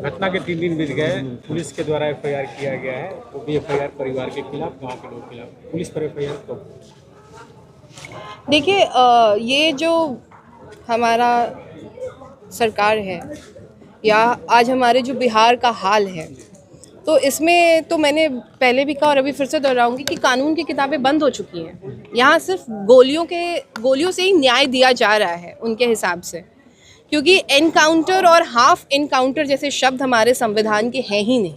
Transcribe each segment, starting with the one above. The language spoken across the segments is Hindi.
घटना के 3 दिन बीत गए, पुलिस के द्वारा एफआईआर किया गया है, वो भी एफआईआर परिवार के खिलाफ, गांव के लोगों के खिलाफ। पुलिस पर एफआईआर कब? देखिए, ये जो हमारा सरकार है या आज हमारे जो बिहार का हाल है, तो इसमें तो मैंने पहले भी कहा और अभी फिर से दोहराऊंगी कि कानून की किताबें बंद हो चुकी हैं। यहाँ सिर्फ गोलियों से ही न्याय दिया जा रहा है उनके हिसाब से, क्योंकि एनकाउंटर और हाफ एनकाउंटर जैसे शब्द हमारे संविधान के हैं ही नहीं।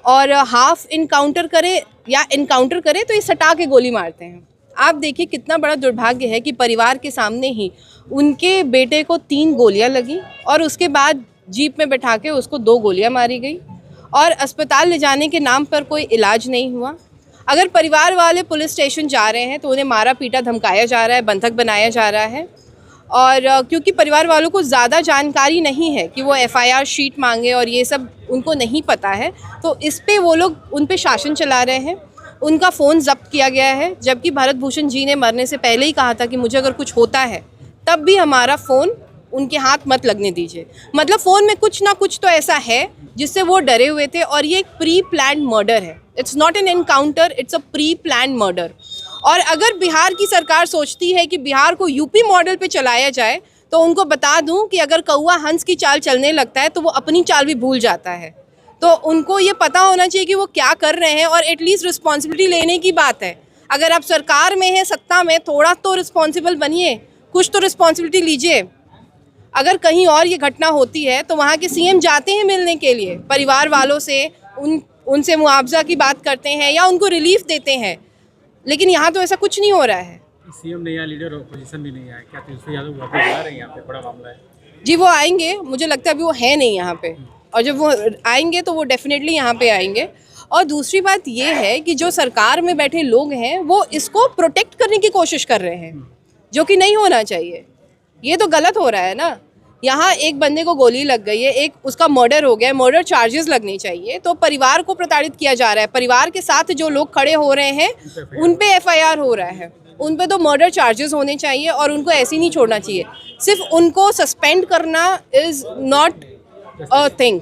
और हाफ एनकाउंटर करे या एनकाउंटर करे तो ये सटा के गोली मारते हैं। आप देखिए कितना बड़ा दुर्भाग्य है कि परिवार के सामने ही उनके बेटे को 3 गोलियां लगी और उसके बाद जीप में बैठा के उसको 2 गोलियां मारी गई और अस्पताल ले जाने के नाम पर कोई इलाज नहीं हुआ। अगर परिवार वाले पुलिस स्टेशन जा रहे हैं तो उन्हें मारा पीटा धमकाया जा रहा है, बंधक बनाया जा रहा है। और क्योंकि परिवार वालों को ज़्यादा जानकारी नहीं है कि वो एफआईआर शीट मांगे और ये सब उनको नहीं पता है, तो इस पे वो लोग उन पे शासन चला रहे हैं। उनका फ़ोन जब्त किया गया है, जबकि भरत भूषण जी ने मरने से पहले ही कहा था कि मुझे अगर कुछ होता है तब भी हमारा फ़ोन उनके हाथ मत लगने दीजिए। मतलब फ़ोन में कुछ ना कुछ तो ऐसा है जिससे वो डरे हुए थे और ये एक प्री प्लान्ड मर्डर है। It's not an encounter, it's a pre planned murder. और अगर बिहार की सरकार सोचती है कि बिहार को यूपी मॉडल पे चलाया जाए, तो उनको बता दूं कि अगर कौवा हंस की चाल चलने लगता है तो वो अपनी चाल भी भूल जाता है। तो उनको ये पता होना चाहिए कि वो क्या कर रहे हैं और एटलीस्ट रिस्पॉन्सिबिलिटी लेने की बात है। अगर आप सरकार में हैं, सत्ता में, थोड़ा तो रिस्पॉन्सिबल बनिए, कुछ तो रिस्पॉन्सिबिलिटी लीजिए। अगर कहीं और ये घटना होती है तो वहाँ के सीएम जाते हैं मिलने के लिए परिवार वालों से, उनसे मुआवजा की बात करते हैं या उनको रिलीफ देते हैं, लेकिन यहाँ तो ऐसा कुछ नहीं हो रहा है। सीएम नहीं आया, लीडर ऑपोजिशन भी नहीं आया, क्या तेजस्वी यादव वापस आ रहे हैं? यहाँ पे बड़ा मामला है जी। वो आएंगे, मुझे लगता है अभी वो है नहीं यहाँ पे, और जब वो आएंगे तो वो डेफिनेटली यहाँ पे आएंगे। और दूसरी बात ये है कि जो सरकार में बैठे लोग हैं वो इसको प्रोटेक्ट करने की कोशिश कर रहे हैं, जो कि नहीं होना चाहिए। ये तो गलत हो रहा है ना। यहाँ एक बंदे को गोली लग गई है, एक उसका मर्डर हो गया है, मर्डर चार्जेस लगने चाहिए, तो परिवार को प्रताड़ित किया जा रहा है। परिवार के साथ जो लोग खड़े हो रहे हैं उन पे एफआईआर हो रहा है, उन पे तो मर्डर चार्जेस होने चाहिए और उनको ऐसे ही नहीं छोड़ना चाहिए। सिर्फ उनको सस्पेंड करना इज़ नॉट अ थिंग।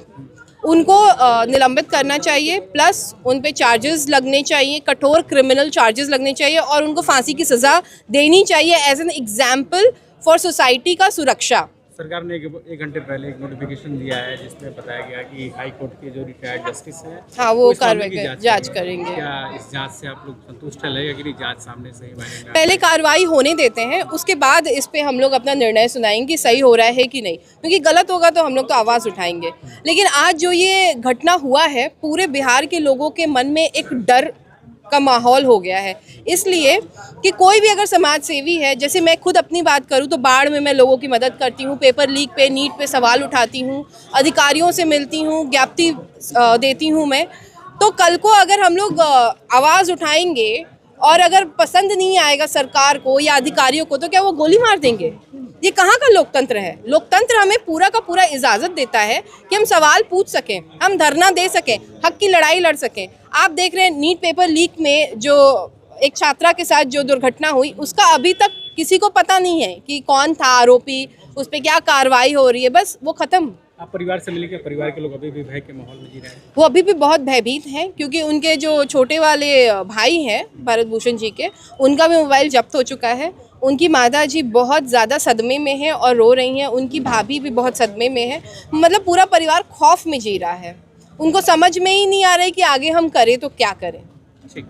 उनको निलंबित करना चाहिए, प्लस उन पे चार्जेस लगने चाहिए, कठोर क्रिमिनल चार्जेस लगने चाहिए और उनको फांसी की सज़ा देनी चाहिए as an example for society का सुरक्षा। सरकार ने एक घंटे पहले एक नोटिफिकेशन दिया है जिसमें बताया गया कि हाई कोर्ट के जो रिटायर्ड जस्टिस हैं, हाँ, वो कार्रवाई जांच करेंगे। क्या इस जांच से आप लोग संतुष्ट है? लगेगा कि नहीं जांच सामने से ही बनेगा? पहले कार्रवाई होने देते हैं, उसके बाद इस पे हम लोग अपना निर्णय सुनाएंगे कि सही हो रहा है कि नहीं, क्योंकि गलत होगा तो हम लोग तो आवाज़ उठाएंगे। लेकिन आज जो ये घटना हुआ है, पूरे बिहार के लोगों के मन में एक डर का माहौल हो गया है, इसलिए कि कोई भी अगर समाज सेवी है, जैसे मैं खुद अपनी बात करूं तो बाढ़ में मैं लोगों की मदद करती हूं, पेपर लीक पे, नीट पे सवाल उठाती हूं, अधिकारियों से मिलती हूं, ज्ञाप्ति देती हूं मैं। तो कल को अगर हम लोग आवाज़ उठाएंगे और अगर पसंद नहीं आएगा सरकार को या अधिकारियों को, तो क्या वो गोली मार देंगे? ये कहाँ का लोकतंत्र है? लोकतंत्र हमें पूरा का पूरा इजाज़त देता है कि हम सवाल पूछ सकें, हम धरना दे सकें, हक की लड़ाई लड़ सकें। आप देख रहे हैं नीट पेपर लीक में जो एक छात्रा के साथ जो दुर्घटना हुई, उसका अभी तक किसी को पता नहीं है कि कौन था आरोपी, उस पर क्या कार्रवाई हो रही है, बस वो ख़त्म। आप परिवार से मिलकर, परिवार के लोग अभी भी भय के माहौल में जी रहे हैं? वो अभी भी बहुत भयभीत हैं, क्योंकि उनके जो छोटे वाले भाई हैं भरत भूषण जी के, उनका भी मोबाइल जब्त हो चुका है। उनकी माता जी बहुत ज़्यादा सदमे में हैं और रो रही हैं, उनकी भाभी भी बहुत सदमे में है। मतलब पूरा परिवार खौफ में जी रहा है, उनको समझ में ही नहीं आ रहा है कि आगे हम करें तो क्या करें। ठीक।